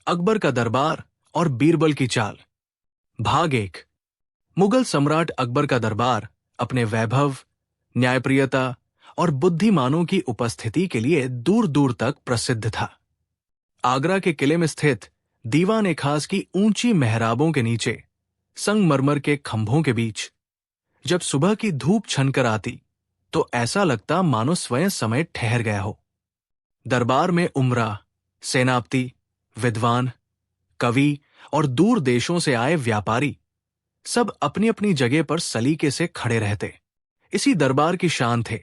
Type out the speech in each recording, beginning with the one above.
अकबर का दरबार और बीरबल की चाल। भाग 1। मुगल सम्राट अकबर का दरबार अपने वैभव, न्यायप्रियता और बुद्धिमानों की उपस्थिति के लिए दूर दूर तक प्रसिद्ध था। आगरा के किले में स्थित दीवान ए खास की ऊंची मेहराबों के नीचे, संगमरमर के खंभों के बीच, जब सुबह की धूप छनकर आती तो ऐसा लगता मानो स्वयं समय ठहर गया हो। दरबार में उमरा, सेनापति, विद्वान, कवि और दूर देशों से आए व्यापारी सब अपनी अपनी जगह पर सलीके से खड़े रहते। इसी दरबार की शान थे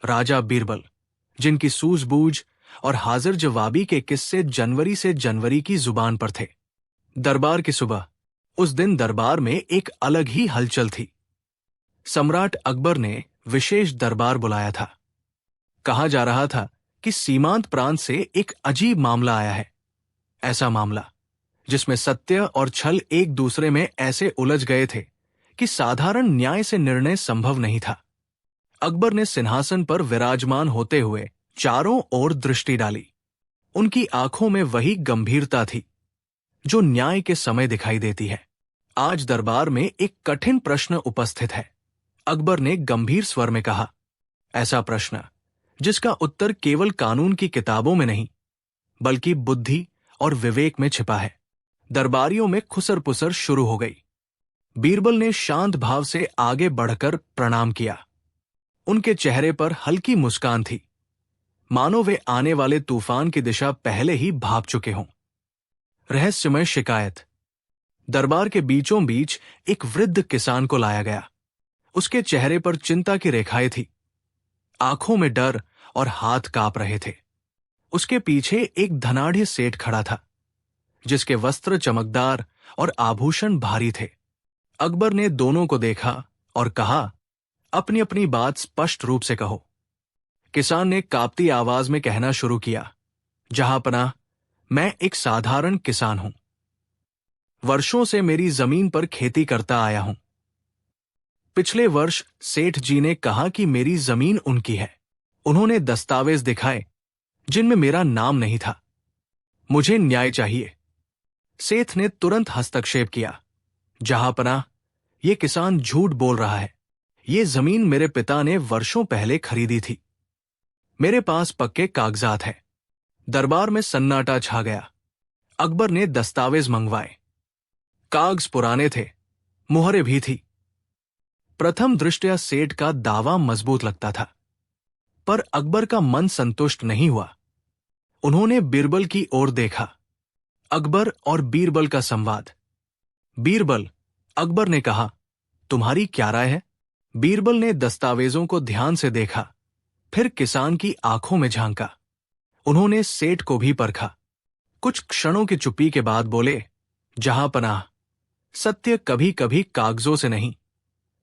राजा बीरबल, जिनकी सूझबूझ और हाजिर जवाबी के किस्से जनवरी से जनवरी की जुबान पर थे। दरबार की सुबह उस दिन दरबार में एक अलग ही हलचल थी। सम्राट अकबर ने विशेष दरबार बुलाया था। कहा जा रहा था कि सीमांत प्रांत से एक अजीब मामला आया है। ऐसा मामला जिसमें सत्य और छल एक दूसरे में ऐसे उलझ गए थे कि साधारण न्याय से निर्णय संभव नहीं था। अकबर ने सिंहासन पर विराजमान होते हुए चारों ओर दृष्टि डाली। उनकी आंखों में वही गंभीरता थी जो न्याय के समय दिखाई देती है। आज दरबार में एक कठिन प्रश्न उपस्थित है, अकबर ने गंभीर स्वर में कहा। ऐसा प्रश्न जिसका उत्तर केवल कानून की किताबों में नहीं, बल्कि बुद्धि और विवेक में छिपा है। दरबारियों में खुसर पुसर शुरू हो गई। बीरबल ने शांत भाव से आगे बढ़कर प्रणाम किया। उनके चेहरे पर हल्की मुस्कान थी, मानो वे आने वाले तूफान की दिशा पहले ही भांप चुके हों। रहस्यमय शिकायत। दरबार के बीचों बीच एक वृद्ध किसान को लाया गया। उसके चेहरे पर चिंता की रेखाएं थी, आंखों में डर और हाथ कांप रहे थे। उसके पीछे एक धनाढ़ सेठ खड़ा था, जिसके वस्त्र चमकदार और आभूषण भारी थे। अकबर ने दोनों को देखा और कहा, अपनी अपनी बात स्पष्ट रूप से कहो। किसान ने कांपती आवाज में कहना शुरू किया, जहांपनाह, मैं एक साधारण किसान हूं। वर्षों से मेरी जमीन पर खेती करता आया हूं। पिछले वर्ष सेठ जी ने कहा कि मेरी जमीन उनकी है। उन्होंने दस्तावेज दिखाए जिनमें मेरा नाम नहीं था। मुझे न्याय चाहिए। सेठ ने तुरंत हस्तक्षेप किया, जहांपनाह, ये किसान झूठ बोल रहा है। ये जमीन मेरे पिता ने वर्षों पहले खरीदी थी। मेरे पास पक्के कागजात हैं। दरबार में सन्नाटा छा गया। अकबर ने दस्तावेज मंगवाए। कागज पुराने थे, मुहरें भी थी। प्रथम दृष्टया सेठ का दावा मजबूत लगता था, पर अकबर का मन संतुष्ट नहीं हुआ। उन्होंने बीरबल की ओर देखा। अकबर और बीरबल का संवाद। बीरबल, अकबर ने कहा, तुम्हारी क्या राय है? बीरबल ने दस्तावेजों को ध्यान से देखा, फिर किसान की आंखों में झांका। उन्होंने सेठ को भी परखा। कुछ क्षणों की चुप्पी के बाद बोले, जहांपनाह, सत्य कभी कभी कागजों से नहीं,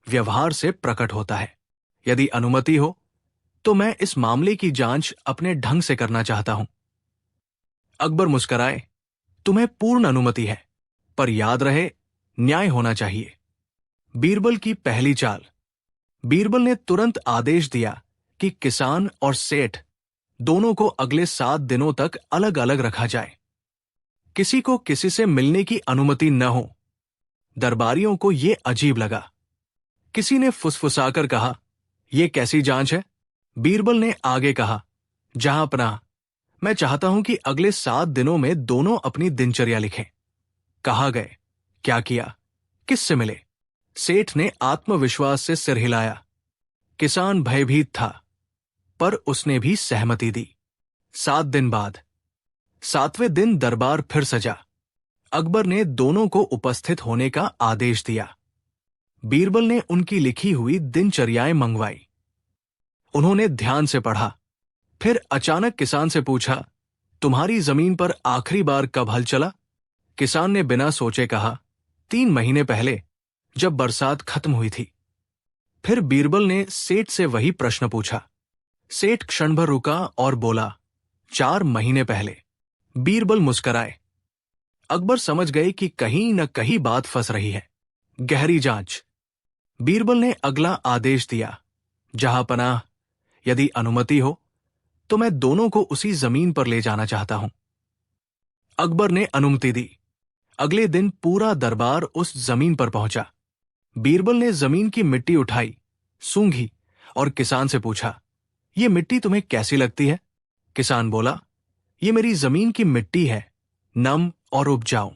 व्यवहार से प्रकट होता है। यदि अनुमति हो तो मैं इस मामले की जांच अपने ढंग से करना चाहता हूं। अकबर मुस्कुराए, तुम्हें पूर्ण अनुमति है, पर याद रहे, न्याय होना चाहिए। बीरबल की पहली चाल। बीरबल ने तुरंत आदेश दिया कि किसान और सेठ दोनों को अगले 7 दिनों तक अलग अलग रखा जाए। किसी को किसी से मिलने की अनुमति न हो। दरबारियों को यह अजीब लगा। किसी ने फुसफुसाकर कहा, यह कैसी जांच है? बीरबल ने आगे कहा, जहांपनाह, मैं चाहता हूं कि अगले 7 दिनों में दोनों अपनी दिनचर्या लिखें। कहाँ गए, क्या किया, किससे मिले? सेठ ने आत्मविश्वास से सिर हिलाया। किसान भयभीत था, पर उसने भी सहमति दी। 7 दिन बाद 7वें दिन दरबार फिर सजा। अकबर ने दोनों को उपस्थित होने का आदेश दिया। बीरबल ने उनकी लिखी हुई दिनचर्याएं मंगवाई। उन्होंने ध्यान से पढ़ा, फिर अचानक किसान से पूछा, तुम्हारी जमीन पर आखिरी बार कब हल चला? किसान ने बिना सोचे कहा, 3 महीने पहले, जब बरसात खत्म हुई थी। फिर बीरबल ने सेठ से वही प्रश्न पूछा। सेठ क्षण भर रुका और बोला, 4 महीने पहले। बीरबल मुस्कुराए। अकबर समझ गए कि कहीं न कहीं बात फंस रही है। गहरी जांच। बीरबल ने अगला आदेश दिया, जहांपनाह, यदि अनुमति हो तो मैं दोनों को उसी जमीन पर ले जाना चाहता हूं। अकबर ने अनुमति दी। अगले दिन पूरा दरबार उस जमीन पर पहुंचा। बीरबल ने जमीन की मिट्टी उठाई, सूंघी और किसान से पूछा, ये मिट्टी तुम्हें कैसी लगती है? किसान बोला, ये मेरी जमीन की मिट्टी है, नम और उपजाऊ।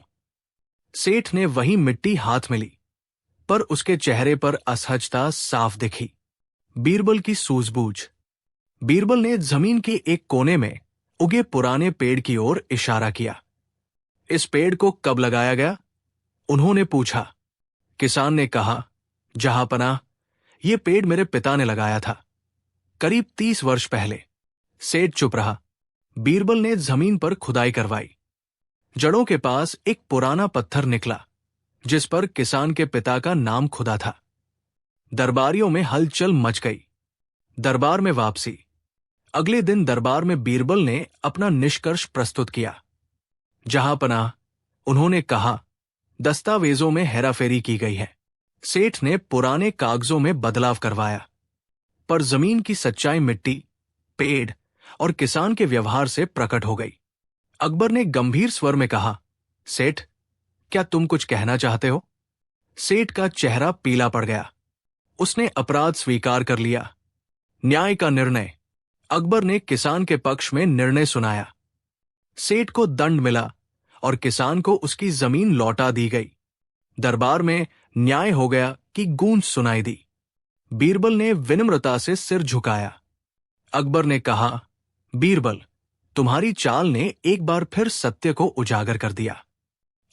सेठ ने वही मिट्टी हाथ में ली, पर उसके चेहरे पर असहजता साफ दिखी। बीरबल की सूझबूझ। बीरबल ने जमीन के एक कोने में उगे पुराने पेड़ की ओर इशारा किया। इस पेड़ को कब लगाया गया? उन्होंने पूछा। किसान ने कहा, जहांपनाह, यह पेड़ मेरे पिता ने लगाया था, करीब 30 वर्ष पहले। सेठ चुप रहा। बीरबल ने जमीन पर खुदाई करवाई। जड़ों के पास एक पुराना पत्थर निकला, जिस पर किसान के पिता का नाम खुदा था। दरबारियों में हलचल मच गई। दरबार में वापसी। अगले दिन दरबार में बीरबल ने अपना निष्कर्ष प्रस्तुत किया। जहांपनाह, उन्होंने कहा, दस्तावेजों में हेराफेरी की गई है। सेठ ने पुराने कागजों में बदलाव करवाया, पर जमीन की सच्चाई मिट्टी, पेड़ और किसान के व्यवहार से प्रकट हो गई। अकबर ने गंभीर स्वर में कहा, सेठ, क्या तुम कुछ कहना चाहते हो? सेठ का चेहरा पीला पड़ गया। उसने अपराध स्वीकार कर लिया। न्याय का निर्णय। अकबर ने किसान के पक्ष में निर्णय सुनाया। सेठ को दंड मिला और किसान को उसकी जमीन लौटा दी गई। दरबार में न्याय हो गया कि गूंज सुनाई दी। बीरबल ने विनम्रता से सिर झुकाया। अकबर ने कहा, बीरबल, तुम्हारी चाल ने एक बार फिर सत्य को उजागर कर दिया।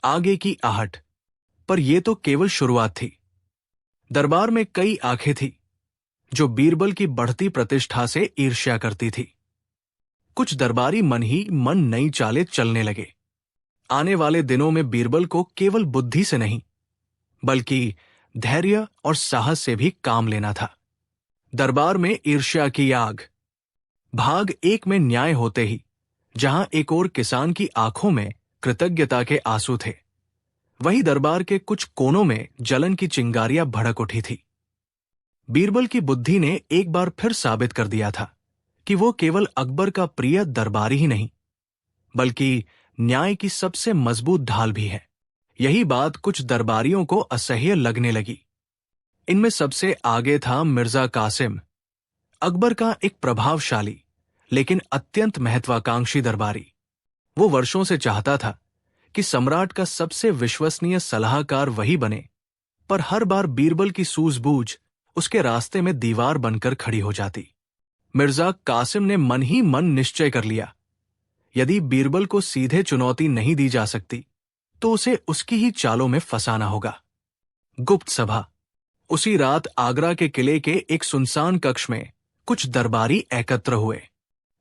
आगे की आहट। पर यह तो केवल शुरुआत थी। दरबार में कई आंखें थी जो बीरबल की बढ़ती प्रतिष्ठा से ईर्ष्या करती थी। कुछ दरबारी मन ही मन नई चालें चलने लगे। आने वाले दिनों में बीरबल को केवल बुद्धि से नहीं, बल्कि धैर्य और साहस से भी काम लेना था। दरबार में ईर्ष्या की आग। भाग एक में न्याय होते ही जहां एक और किसान की आंखों में कृतज्ञता के आंसू थे, वहीं दरबार के कुछ कोनों में जलन की चिंगारियां भड़क उठी थी। बीरबल की बुद्धि ने एक बार फिर साबित कर दिया था कि वो केवल अकबर का प्रिय दरबारी ही नहीं, बल्कि न्याय की सबसे मजबूत ढाल भी है। यही बात कुछ दरबारियों को असह्य लगने लगी। इनमें सबसे आगे था मिर्जा कासिम, अकबर का एक प्रभावशाली लेकिन अत्यंत महत्वाकांक्षी दरबारी। वो वर्षों से चाहता था कि सम्राट का सबसे विश्वसनीय सलाहकार वही बने, पर हर बार बीरबल की सूझबूझ उसके रास्ते में दीवार बनकर खड़ी हो जाती। मिर्जा कासिम ने मन ही मन निश्चय कर लिया, यदि बीरबल को सीधे चुनौती नहीं दी जा सकती तो उसे उसकी ही चालों में फंसाना होगा। गुप्त सभा। उसी रात आगरा के किले के एक सुनसान कक्ष में कुछ दरबारी एकत्र हुए।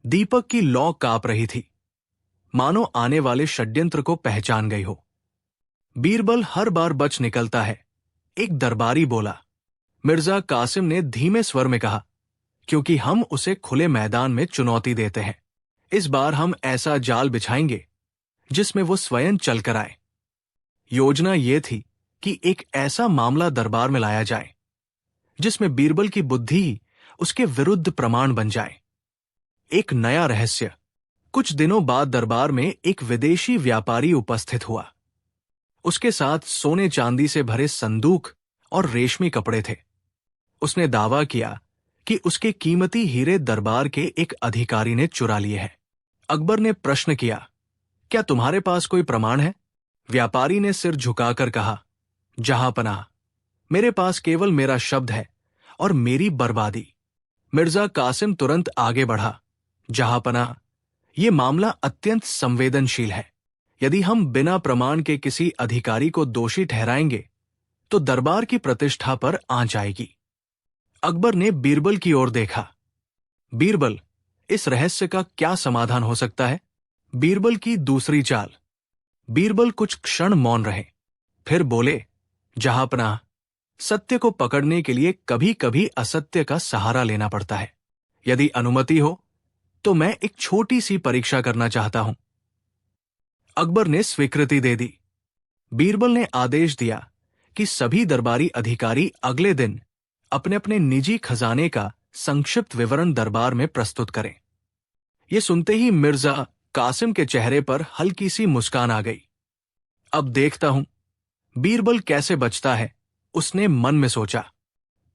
दीपक की लौ कांप रही थी, मानो आने वाले षड्यंत्र को पहचान गई हो। बीरबल हर बार बच निकलता है, एक दरबारी बोला। मिर्जा कासिम ने धीमे स्वर में कहा, क्योंकि हम उसे खुले मैदान में चुनौती देते हैं। इस बार हम ऐसा जाल बिछाएंगे जिसमें वो स्वयं चलकर आए। योजना ये थी कि एक ऐसा मामला दरबार में लाया जाए जिसमें बीरबल की बुद्धि ही उसके विरुद्ध प्रमाण बन जाए। एक नया रहस्य। कुछ दिनों बाद दरबार में एक विदेशी व्यापारी उपस्थित हुआ। उसके साथ सोने चांदी से भरे संदूक और रेशमी कपड़े थे। उसने दावा किया कि उसके कीमती हीरे दरबार के एक अधिकारी ने चुरा लिए हैं। अकबर ने प्रश्न किया, क्या तुम्हारे पास कोई प्रमाण है? व्यापारी ने सिर झुकाकर कहा, जहांपनाह, मेरे पास केवल मेरा शब्द है और मेरी बर्बादी। मिर्जा कासिम तुरंत आगे बढ़ा, जहांपनाह, यह मामला अत्यंत संवेदनशील है। यदि हम बिना प्रमाण के किसी अधिकारी को दोषी ठहराएंगे तो दरबार की प्रतिष्ठा पर आंच आएगी। अकबर ने बीरबल की ओर देखा। बीरबल, इस रहस्य का क्या समाधान हो सकता है? बीरबल की दूसरी चाल। बीरबल कुछ क्षण मौन रहे, फिर बोले, जहांपनाह, सत्य को पकड़ने के लिए कभी कभी असत्य का सहारा लेना पड़ता है। यदि अनुमति हो तो मैं एक छोटी सी परीक्षा करना चाहता हूं। अकबर ने स्वीकृति दे दी। बीरबल ने आदेश दिया कि सभी दरबारी अधिकारी अगले दिन अपने अपने निजी खजाने का संक्षिप्त विवरण दरबार में प्रस्तुत करें। यह सुनते ही मिर्जा कासिम के चेहरे पर हल्की सी मुस्कान आ गई। अब देखता हूं बीरबल कैसे बचता है, उसने मन में सोचा।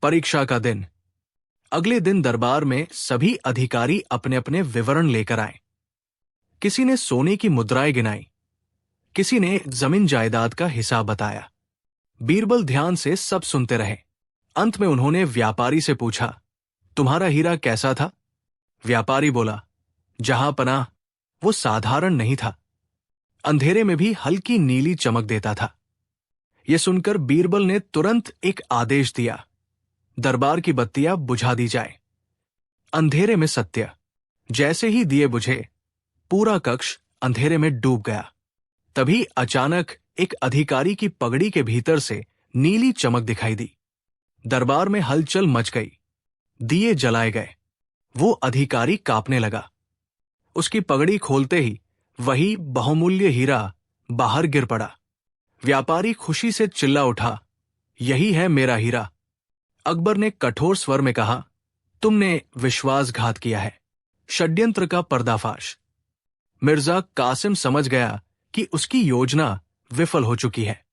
परीक्षा का दिन। अगले दिन दरबार में सभी अधिकारी अपने अपने विवरण लेकर आए। किसी ने सोने की मुद्राएं गिनाई, किसी ने जमीन जायदाद का हिसाब बताया। बीरबल ध्यान से सब सुनते रहे। अंत में उन्होंने व्यापारी से पूछा, तुम्हारा हीरा कैसा था? व्यापारी बोला, जहां पनाह, वो साधारण नहीं था, अंधेरे में भी हल्की नीली चमक देता था। यह सुनकर बीरबल ने तुरंत एक आदेश दिया, दरबार की बत्तियां बुझा दी जाए। अंधेरे में सत्य। जैसे ही दिए बुझे, पूरा कक्ष अंधेरे में डूब गया। तभी अचानक एक अधिकारी की पगड़ी के भीतर से नीली चमक दिखाई दी। दरबार में हलचल मच गई। दिए जलाए गए। वो अधिकारी कांपने लगा। उसकी पगड़ी खोलते ही वही बहुमूल्य हीरा बाहर गिर पड़ा। व्यापारी खुशी से चिल्ला उठा, यही है मेरा हीरा। अकबर ने कठोर स्वर में कहा, तुमने विश्वासघात किया है। षड्यंत्र का पर्दाफाश। मिर्जा कासिम समझ गया कि उसकी योजना विफल हो चुकी है।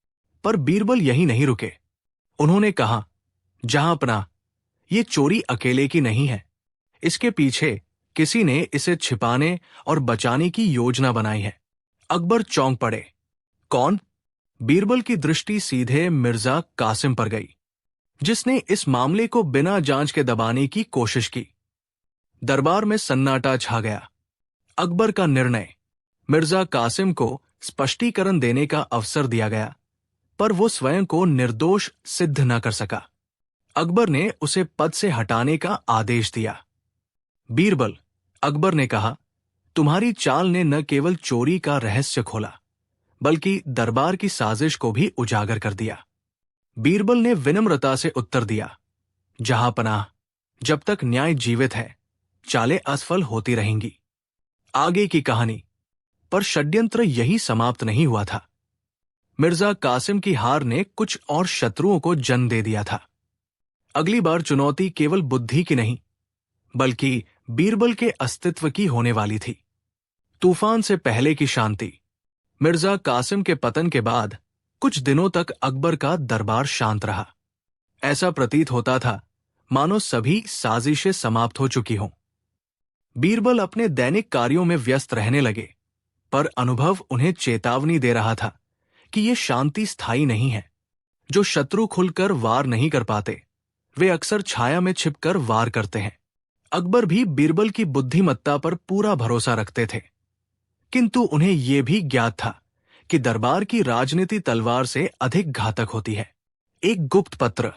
पर बीरबल यहीं नहीं रुके। उन्होंने कहा, जहां पनाह, ये चोरी अकेले की नहीं है। इसके पीछे किसी ने इसे छिपाने और बचाने की योजना बनाई है। अकबर चौंक पड़े। कौन? बीरबल की दृष्टि सीधे मिर्जा कासिम पर गई, जिसने इस मामले को बिना जांच के दबाने की कोशिश की। दरबार में सन्नाटा छा गया। अकबर का निर्णय। मिर्जा कासिम को स्पष्टीकरण देने का अवसर दिया गया, पर वो स्वयं को निर्दोष सिद्ध न कर सका। अकबर ने उसे पद से हटाने का आदेश दिया। बीरबल, अकबर ने कहा, तुम्हारी चाल ने न केवल चोरी का रहस्य खोला, बल्कि दरबार की साजिश को भी उजागर कर दिया। बीरबल ने विनम्रता से उत्तर दिया, जहां पनाह, जब तक न्याय जीवित है, चालें असफल होती रहेंगी। आगे की कहानी। पर षड्यंत्र यही समाप्त नहीं हुआ था। मिर्जा कासिम की हार ने कुछ और शत्रुओं को जन्म दे दिया था। अगली बार चुनौती केवल बुद्धि की नहीं, बल्कि बीरबल के अस्तित्व की होने वाली थी। तूफान से पहले की शांति। मिर्जा कासिम के पतन के बाद कुछ दिनों तक अकबर का दरबार शांत रहा। ऐसा प्रतीत होता था मानो सभी साजिशें समाप्त हो चुकी हों। बीरबल अपने दैनिक कार्यों में व्यस्त रहने लगे, पर अनुभव उन्हें चेतावनी दे रहा था कि यह शांति स्थायी नहीं है। जो शत्रु खुलकर वार नहीं कर पाते, वे अक्सर छाया में छिपकर वार करते हैं। अकबर भी बीरबल की बुद्धिमत्ता पर पूरा भरोसा रखते थे, किंतु उन्हें यह भी ज्ञात था कि दरबार की राजनीति तलवार से अधिक घातक होती है। एक गुप्त पत्र।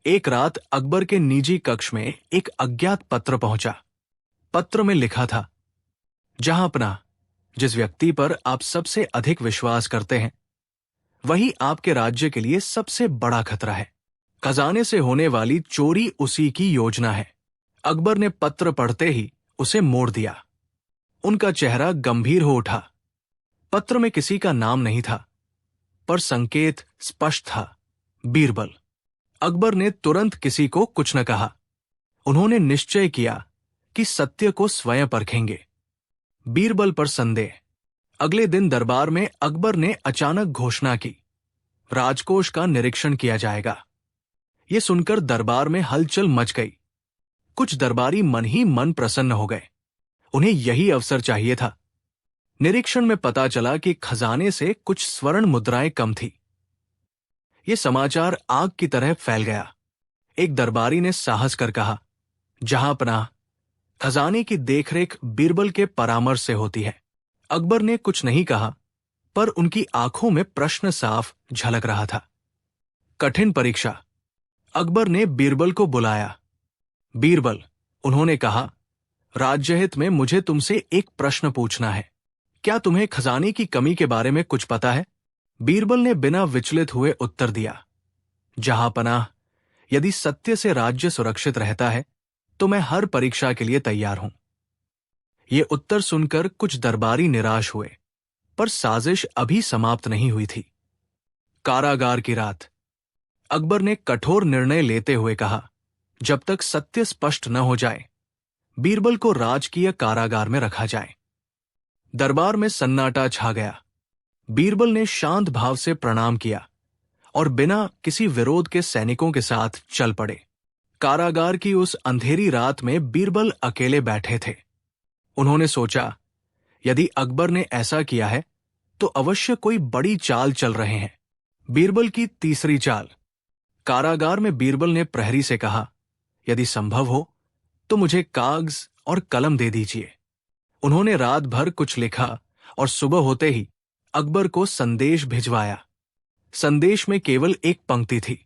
एक रात अकबर के निजी कक्ष में एक अज्ञात पत्र पहुंचा। पत्र में लिखा था, जहां पनाह, जिस व्यक्ति पर आप सबसे अधिक विश्वास करते हैं, वही आपके राज्य के लिए सबसे बड़ा खतरा है। खजाने से होने वाली चोरी उसी की योजना है। अकबर ने पत्र पढ़ते ही उसे मोड़ दिया। उनका चेहरा गंभीर हो उठा। पत्र में किसी का नाम नहीं था, पर संकेत स्पष्ट था, बीरबल। अकबर ने तुरंत किसी को कुछ न कहा। उन्होंने निश्चय किया कि सत्य को स्वयं परखेंगे। बीरबल पर संदेह। अगले दिन दरबार में अकबर ने अचानक घोषणा की, राजकोष का निरीक्षण किया जाएगा। यह सुनकर दरबार में हलचल मच गई। कुछ दरबारी मन ही मन प्रसन्न हो गए। उन्हें यही अवसर चाहिए था। निरीक्षण में पता चला कि खजाने से कुछ स्वर्ण मुद्राएं कम थी। यह समाचार आग की तरह फैल गया। एक दरबारी ने साहस कर कहा, जहां पनाह, खजाने की देखरेख बीरबल के परामर्श से होती है। अकबर ने कुछ नहीं कहा, पर उनकी आंखों में प्रश्न साफ झलक रहा था। कठिन परीक्षा। अकबर ने बीरबल को बुलाया। बीरबल, उन्होंने कहा, राज्यहित में मुझे तुमसे एक प्रश्न पूछना है। क्या तुम्हें खजाने की कमी के बारे में कुछ पता है? बीरबल ने बिना विचलित हुए उत्तर दिया, जहां पनाह, यदि सत्य से राज्य सुरक्षित रहता है, तो मैं हर परीक्षा के लिए तैयार हूं। यह उत्तर सुनकर कुछ दरबारी निराश हुए, पर साजिश अभी समाप्त नहीं हुई थी। कारागार की रात। अकबर ने कठोर निर्णय लेते हुए कहा, जब तक सत्य स्पष्ट न हो जाए, बीरबल को राजकीय कारागार में रखा जाए। दरबार में सन्नाटा छा गया। बीरबल ने शांत भाव से प्रणाम किया और बिना किसी विरोध के सैनिकों के साथ चल पड़े। कारागार की उस अंधेरी रात में बीरबल अकेले बैठे थे। उन्होंने सोचा, यदि अकबर ने ऐसा किया है तो अवश्य कोई बड़ी चाल चल रहे हैं। बीरबल की तीसरी चाल। कारागार में बीरबल ने प्रहरी से कहा, यदि संभव हो तो मुझे कागज और कलम दे दीजिए। उन्होंने रात भर कुछ लिखा और सुबह होते ही अकबर को संदेश भिजवाया। संदेश में केवल एक पंक्ति थी,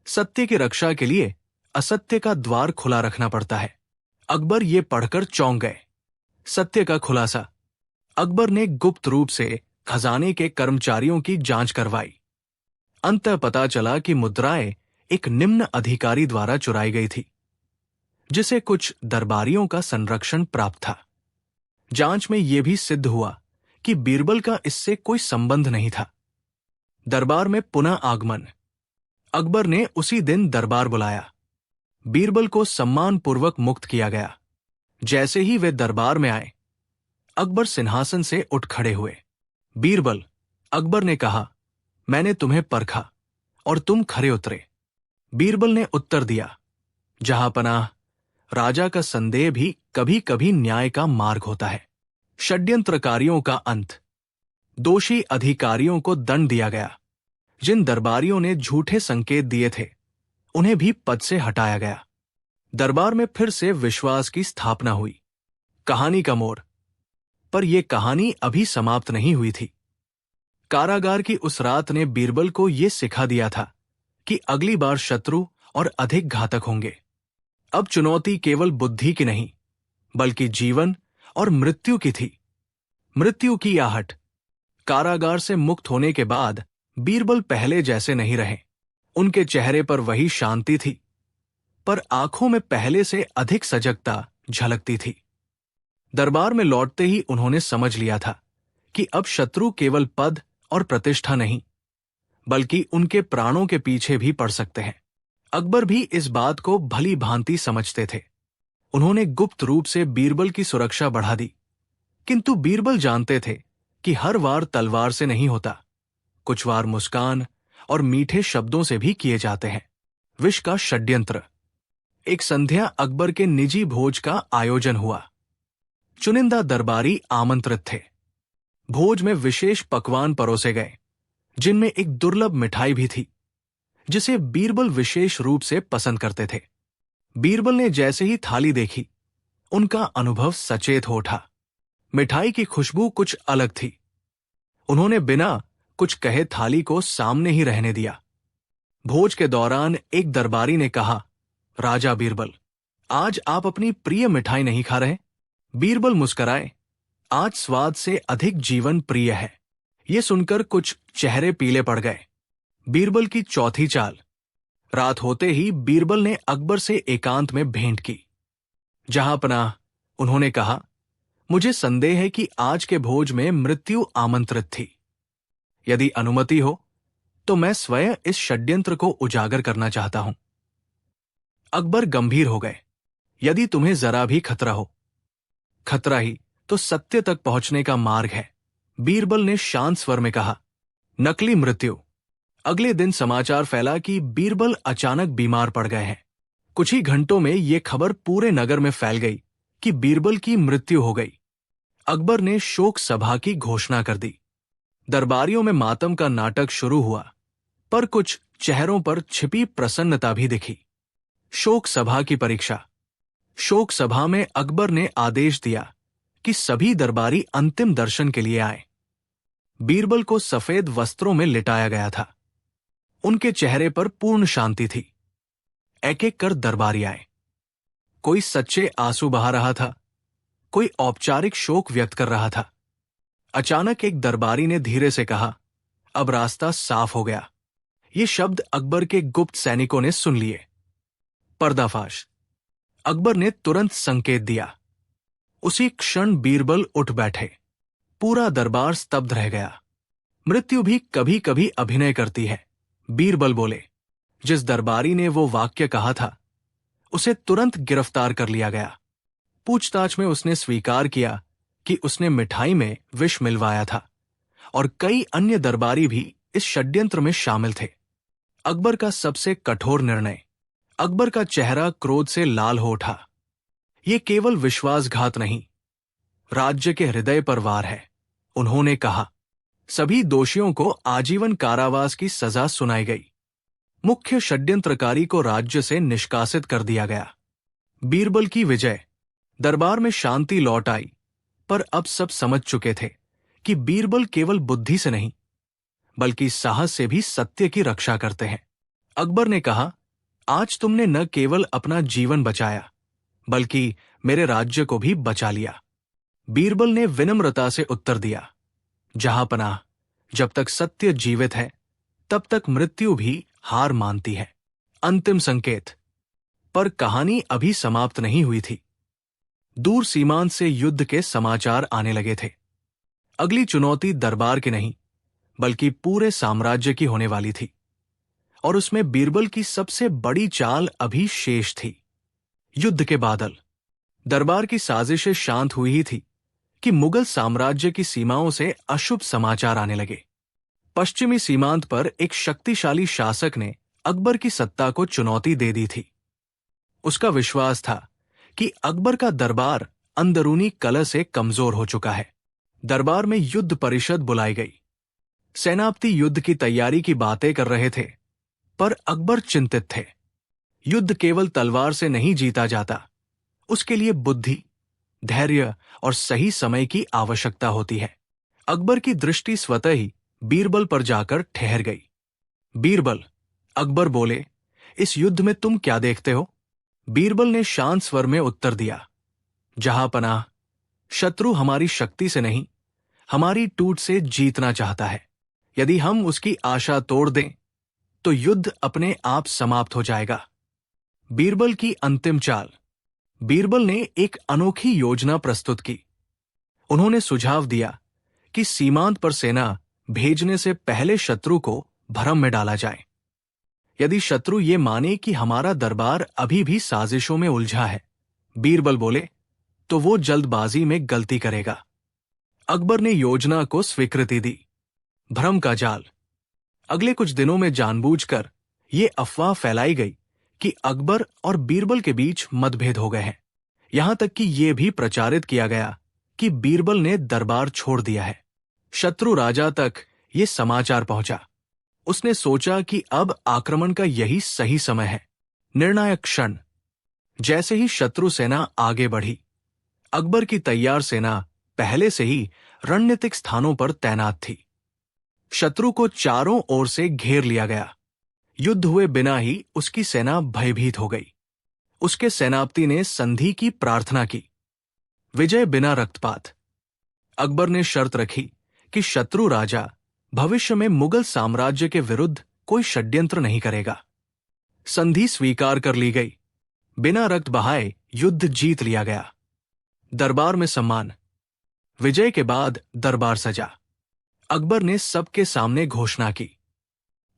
सत्य की रक्षा के लिए असत्य का द्वार खुला रखना पड़ता है। अकबर ये पढ़कर चौंक गए। सत्य का खुलासा। अकबर ने गुप्त रूप से खजाने के कर्मचारियों की जांच करवाई। अंततः पता चला कि मुद्राएं एक निम्न अधिकारी द्वारा चुराई गई थी, जिसे कुछ दरबारियों का संरक्षण प्राप्त था। जांच में यह भी सिद्ध हुआ कि बीरबल का इससे कोई संबंध नहीं था। दरबार में पुनः आगमन। अकबर ने उसी दिन दरबार बुलाया। बीरबल को सम्मानपूर्वक मुक्त किया गया। जैसे ही वे दरबार में आए, अकबर सिंहासन से उठ खड़े हुए। बीरबल, अकबर ने कहा, मैंने तुम्हें परखा और तुम खरे उतरे। बीरबल ने उत्तर दिया, जहांपनाह, राजा का संदेह भी कभी कभी न्याय का मार्ग होता है। षड्यंत्रकारियों का अंत। दोषी अधिकारियों को दंड दिया गया। जिन दरबारियों ने झूठे संकेत दिए थे, उन्हें भी पद से हटाया गया। दरबार में फिर से विश्वास की स्थापना हुई। कहानी का मोड़। पर यह कहानी अभी समाप्त नहीं हुई थी। कारागार की उस रात ने बीरबल को यह सिखा दिया था कि अगली बार शत्रु और अधिक घातक होंगे। अब चुनौती केवल बुद्धि की नहीं, बल्कि जीवन और मृत्यु की थी। मृत्यु की आहट। कारागार से मुक्त होने के बाद बीरबल पहले जैसे नहीं रहे। उनके चेहरे पर वही शांति थी, पर आंखों में पहले से अधिक सजगता झलकती थी। दरबार में लौटते ही उन्होंने समझ लिया था कि अब शत्रु केवल पद और प्रतिष्ठा नहीं, बल्कि उनके प्राणों के पीछे भी पड़ सकते हैं। अकबर भी इस बात को भली भांति समझते थे। उन्होंने गुप्त रूप से बीरबल की सुरक्षा बढ़ा दी, किंतु बीरबल जानते थे कि हर वार तलवार से नहीं होता। कुछ वार मुस्कान और मीठे शब्दों से भी किए जाते हैं। विष का षड्यंत्र। एक संध्या अकबर के निजी भोज का आयोजन हुआ। चुनिंदा दरबारी आमंत्रित थे। भोज में विशेष पकवान परोसे गए, जिनमें एक दुर्लभ मिठाई भी थी, जिसे बीरबल विशेष रूप से पसंद करते थे। बीरबल ने जैसे ही थाली देखी, उनका अनुभव सचेत हो उठा। मिठाई की खुशबू कुछ अलग थी। उन्होंने बिना कुछ कहे थाली को सामने ही रहने दिया। भोज के दौरान एक दरबारी ने कहा, राजा बीरबल, आज आप अपनी प्रिय मिठाई नहीं खा रहे? बीरबल मुस्कराए, आज स्वाद से अधिक जीवन प्रिय है। ये सुनकर कुछ चेहरे पीले पड़ गए। बीरबल की चौथी चाल। रात होते ही बीरबल ने अकबर से एकांत में भेंट की। जहांपनाह, उन्होंने कहा, मुझे संदेह है कि आज के भोज में मृत्यु आमंत्रित थी। यदि अनुमति हो तो मैं स्वयं इस षड्यंत्र को उजागर करना चाहता हूं। अकबर गंभीर हो गए। यदि तुम्हें जरा भी खतरा हो, खतरा ही तो सत्य तक पहुंचने का मार्ग है, बीरबल ने शांत स्वर में कहा। नकली मृत्यु। अगले दिन समाचार फैला कि बीरबल अचानक बीमार पड़ गए हैं। कुछ ही घंटों में यह खबर पूरे नगर में फैल गई कि बीरबल की मृत्यु हो गई। अकबर ने शोक सभा की घोषणा कर दी। दरबारियों में मातम का नाटक शुरू हुआ, पर कुछ चेहरों पर छिपी प्रसन्नता भी दिखी। शोक सभा की परीक्षा। शोक सभा में अकबर ने आदेश दिया कि सभी दरबारी अंतिम दर्शन के लिए आए। बीरबल को सफेद वस्त्रों में लिटाया गया था। उनके चेहरे पर पूर्ण शांति थी। एक एक कर दरबारी आए। कोई सच्चे आंसू बहा रहा था, कोई औपचारिक शोक व्यक्त कर रहा था। अचानक एक दरबारी ने धीरे से कहा, अब रास्ता साफ हो गया। ये शब्द अकबर के गुप्त सैनिकों ने सुन लिए। पर्दाफाश। अकबर ने तुरंत संकेत दिया। उसी क्षण बीरबल उठ बैठे। पूरा दरबार स्तब्ध रह गया। मृत्यु भी कभी कभी अभिनय करती है, बीरबल बोले। जिस दरबारी ने वो वाक्य कहा था, उसे तुरंत गिरफ्तार कर लिया गया। पूछताछ में उसने स्वीकार किया कि उसने मिठाई में विष मिलवाया था और कई अन्य दरबारी भी इस षड्यंत्र में शामिल थे। अकबर का सबसे कठोर निर्णय। अकबर का चेहरा क्रोध से लाल हो उठा। ये केवल विश्वासघात नहीं, राज्य के हृदय पर वार है। उन्होंने कहा, सभी दोषियों को आजीवन कारावास की सजा सुनाई गई। मुख्य षड्यंत्रकारी को राज्य से निष्कासित कर दिया गया। बीरबल की विजय। दरबार में शांति लौट आई, पर अब सब समझ चुके थे कि बीरबल केवल बुद्धि से नहीं बल्कि साहस से भी सत्य की रक्षा करते हैं। अकबर ने कहा, आज तुमने न केवल अपना जीवन बचाया बल्कि मेरे राज्य को भी बचा लिया। बीरबल ने विनम्रता से उत्तर दिया, जहांपनाह, जब तक सत्य जीवित है तब तक मृत्यु भी हार मानती है। अंतिम संकेत। पर कहानी अभी समाप्त नहीं हुई थी। दूर सीमांत से युद्ध के समाचार आने लगे थे। अगली चुनौती दरबार की नहीं बल्कि पूरे साम्राज्य की होने वाली थी, और उसमें बीरबल की सबसे बड़ी चाल अभी शेष थी। युद्ध के बादल। दरबार की साजिशें शांत हुई ही थी कि मुगल साम्राज्य की सीमाओं से अशुभ समाचार आने लगे। पश्चिमी सीमांत पर एक शक्तिशाली शासक ने अकबर की सत्ता को चुनौती दे दी थी। उसका विश्वास था कि अकबर का दरबार अंदरूनी कलह से कमजोर हो चुका है। दरबार में युद्ध परिषद बुलाई गई। सेनापति युद्ध की तैयारी की बातें कर रहे थे, पर अकबर चिंतित थे। युद्ध केवल तलवार से नहीं जीता जाता, उसके लिए बुद्धि, धैर्य और सही समय की आवश्यकता होती है। अकबर की दृष्टि स्वतः ही बीरबल पर जाकर ठहर गई। बीरबल, अकबर बोले, इस युद्ध में तुम क्या देखते हो? बीरबल ने शांत स्वर में उत्तर दिया, जहांपनाह, शत्रु हमारी शक्ति से नहीं, हमारी टूट से जीतना चाहता है। यदि हम उसकी आशा तोड़ दें तो युद्ध अपने आप समाप्त हो जाएगा। बीरबल की अंतिम चाल। बीरबल ने एक अनोखी योजना प्रस्तुत की। उन्होंने सुझाव दिया कि सीमांत पर सेना भेजने से पहले शत्रु को भ्रम में डाला जाए। यदि शत्रु ये माने कि हमारा दरबार अभी भी साजिशों में उलझा है, बीरबल बोले, तो वो जल्दबाजी में गलती करेगा। अकबर ने योजना को स्वीकृति दी। भ्रम का जाल। अगले कुछ दिनों में जानबूझकर ये अफवाह फैलाई गई कि अकबर और बीरबल के बीच मतभेद हो गए हैं। यहां तक कि यह भी प्रचारित किया गया कि बीरबल ने दरबार छोड़ दिया है। शत्रु राजा तक ये समाचार पहुंचा। उसने सोचा कि अब आक्रमण का यही सही समय है। निर्णायक क्षण। जैसे ही शत्रु सेना आगे बढ़ी, अकबर की तैयार सेना पहले से ही रणनीतिक स्थानों पर तैनात थी। शत्रु को चारों ओर से घेर लिया गया। युद्ध हुए बिना ही उसकी सेना भयभीत हो गई। उसके सेनापति ने संधि की प्रार्थना की। विजय बिना रक्तपात। अकबर ने शर्त रखी कि शत्रु राजा भविष्य में मुगल साम्राज्य के विरुद्ध कोई षड्यंत्र नहीं करेगा। संधि स्वीकार कर ली गई। बिना रक्त बहाए युद्ध जीत लिया गया। दरबार में सम्मान। विजय के बाद दरबार सजा। अकबर ने सबके सामने घोषणा की,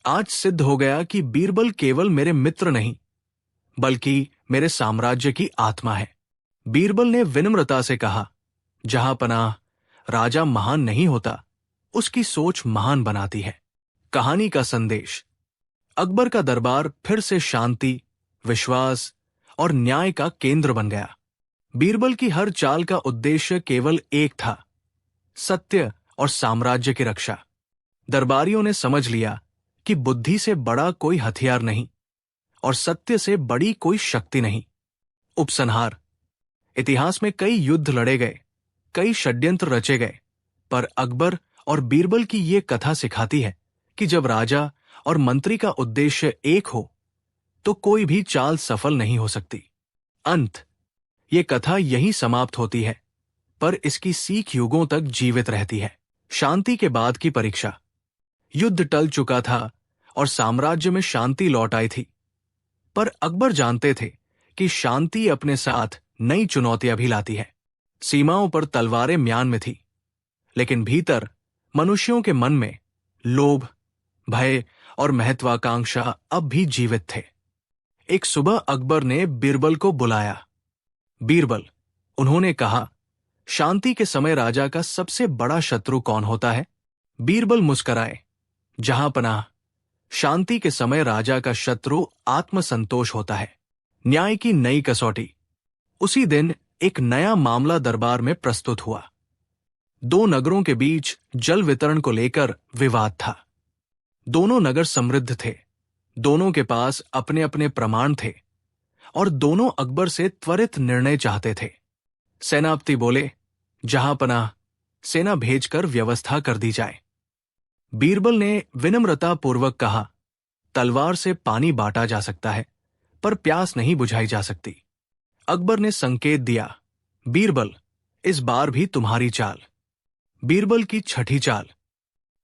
आज सिद्ध हो गया कि बीरबल केवल मेरे मित्र नहीं बल्कि मेरे साम्राज्य की आत्मा है। बीरबल ने विनम्रता से कहा, जहांपनाह, राजा महान नहीं होता, उसकी सोच महान बनाती है। कहानी का संदेश। अकबर का दरबार फिर से शांति, विश्वास और न्याय का केंद्र बन गया। बीरबल की हर चाल का उद्देश्य केवल एक था, सत्य और साम्राज्य की रक्षा। दरबारियों ने समझ लिया कि बुद्धि से बड़ा कोई हथियार नहीं और सत्य से बड़ी कोई शक्ति नहीं। उपसंहार। इतिहास में कई युद्ध लड़े गए, कई षड्यंत्र रचे गए, पर अकबर और बीरबल की ये कथा सिखाती है कि जब राजा और मंत्री का उद्देश्य एक हो तो कोई भी चाल सफल नहीं हो सकती। अंत। ये कथा यहीं समाप्त होती है, पर इसकी सीख युगों तक जीवित रहती है। शांति के बाद की परीक्षा। युद्ध टल चुका था और साम्राज्य में शांति लौट आई थी, पर अकबर जानते थे कि शांति अपने साथ नई चुनौतियां भी लाती है। सीमाओं पर तलवारें म्यान में थी, लेकिन भीतर मनुष्यों के मन में लोभ, भय और महत्वाकांक्षा अब भी जीवित थे। एक सुबह अकबर ने बीरबल को बुलाया। बीरबल, उन्होंने कहा, शांति के समय राजा का सबसे बड़ा शत्रु कौन होता है? बीरबल मुस्कराए। जहां पनाह, शांति के समय राजा का शत्रु आत्मसंतोष होता है। न्याय की नई कसौटी। उसी दिन एक नया मामला दरबार में प्रस्तुत हुआ। दो नगरों के बीच जल वितरण को लेकर विवाद था। दोनों नगर समृद्ध थे, दोनों के पास अपने अपने प्रमाण थे और दोनों अकबर से त्वरित निर्णय चाहते थे। सेनापति बोले, जहां पनाह, सेना भेजकर व्यवस्था कर दी जाए। बीरबल ने विनम्रता पूर्वक कहा, तलवार से पानी बांटा जा सकता है, पर प्यास नहीं बुझाई जा सकती। अकबर ने संकेत दिया, बीरबल, इस बार भी तुम्हारी चाल। बीरबल की छठी चाल।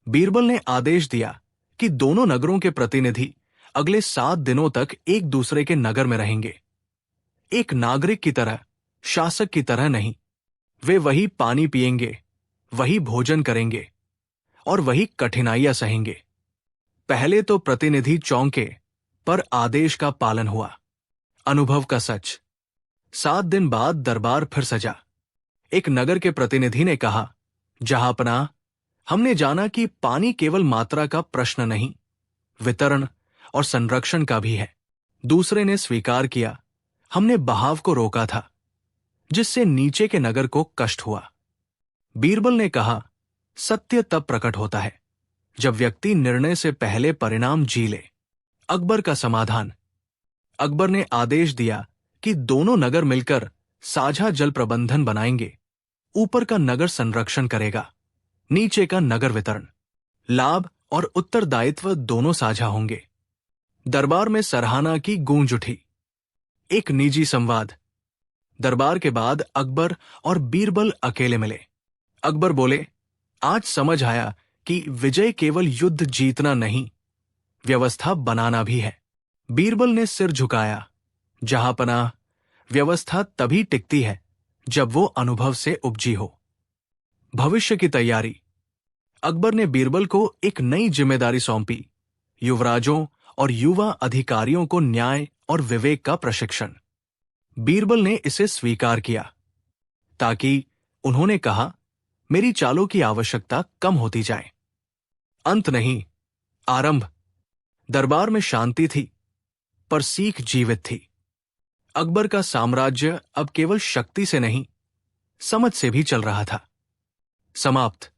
बीरबल ने आदेश दिया कि दोनों नगरों के प्रतिनिधि अगले 7 दिनों तक एक दूसरे के नगर में रहेंगे। एक नागरिक की तरह, शासक की तरह नहीं। वे वही पानी पिएंगे, वही भोजन करेंगे और वही कठिनाइयां सहेंगे। पहले तो प्रतिनिधि चौंके, पर आदेश का पालन हुआ। अनुभव का सच। 7 दिन बाद दरबार फिर सजा। एक नगर के प्रतिनिधि ने कहा, जहांपनाह, हमने जाना कि पानी केवल मात्रा का प्रश्न नहीं, वितरण और संरक्षण का भी है। दूसरे ने स्वीकार किया, हमने बहाव को रोका था, जिससे नीचे के नगर को कष्ट हुआ। बीरबल ने कहा, सत्य तब प्रकट होता है जब व्यक्ति निर्णय से पहले परिणाम जी ले। अकबर का समाधान। अकबर ने आदेश दिया कि दोनों नगर मिलकर साझा जल प्रबंधन बनाएंगे। ऊपर का नगर संरक्षण करेगा, नीचे का नगर वितरण। लाभ और उत्तरदायित्व दोनों साझा होंगे। दरबार में सराहना की गूंज उठी। एक निजी संवाद। दरबार के बाद अकबर और बीरबल अकेले मिले। अकबर बोले, आज समझ आया कि विजय केवल युद्ध जीतना नहीं, व्यवस्था बनाना भी है। बीरबल ने सिर झुकाया, जहांपनाह, व्यवस्था तभी टिकती है जब वो अनुभव से उपजी हो। भविष्य की तैयारी। अकबर ने बीरबल को एक नई जिम्मेदारी सौंपी, युवराजों और युवा अधिकारियों को न्याय और विवेक का प्रशिक्षण। बीरबल ने इसे स्वीकार किया, ताकि, उन्होंने कहा, मेरी चालों की आवश्यकता कम होती जाए। अंत नहीं, आरंभ। दरबार में शांति थी, पर सीख जीवित थी। अकबर का साम्राज्य अब केवल शक्ति से नहीं, समझ से भी चल रहा था। समाप्त।